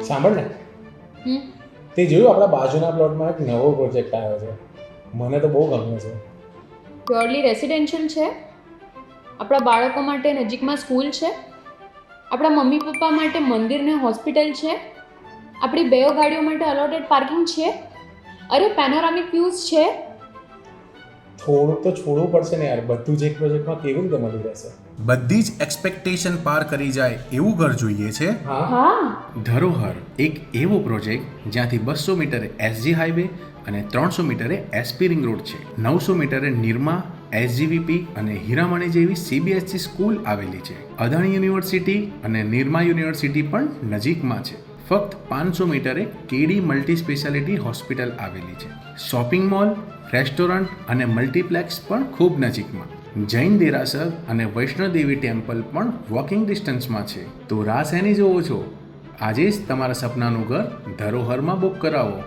સાંભળ ને, તે જોયું આપણા બાજુના પ્લોટમાં એક નવો પ્રોજેક્ટ આવ્યો છે. મને તો બહુ ગમ્યો છે. પ્યોરલી રેસિડેન્શિયલ છે, આપણા બાળકો માટે નજીકમાં સ્કૂલ છે, આપણા મમ્મી પપ્પા માટે મંદિર ને હોસ્પિટલ છે, આપણી બે ગાડીઓ માટે અલોટેડ પાર્કિંગ છે, અરે પેનોરામિક વ્યૂઝ છે. થોડુંક તો છોડવું પડશે ને યાર, બધું જ એક પ્રોજેક્ટમાં કેવી રીતે મળી રહેશે? બધી જ એક્સપેક્ટેશન પાર કરી જાય એવું ઘર જોઈએ છે. હા, ધરોહર એક એવો પ્રોજેક્ટ જ્યાંથી 200 મીટરે એસજી હાઈવે અને 300 મીટરે એસપી રિંગ રોડ છે. 900 મીટરે નિરમા, એસજીવીપી અને હીરામણી જેવી સીબીએસઈ સ્કૂલ આવેલી છે. અદાણી યુનિવર્સિટી અને નિરમા યુનિવર્સિટી પણ નજીકમાં છે. ફક્ત 500 મીટરે કેડી મલ્ટી સ્પેશિયાલિટી હોસ્પિટલ આવેલી છે. શોપિંગ મોલ, રેસ્ટોરન્ટ અને મલ્ટીપ્લેક્સ પણ ખૂબ નજીકમાં. જૈન દેરાસર અને વૈષ્ણોદેવી ટેમ્પલ પણ વોકિંગ ડિસ્ટન્સમાં છે. તો રાહ શેની જોવો છો? આજે જ તમારા સપનાનું ઘર ધરોહરમાં બુક કરાવો.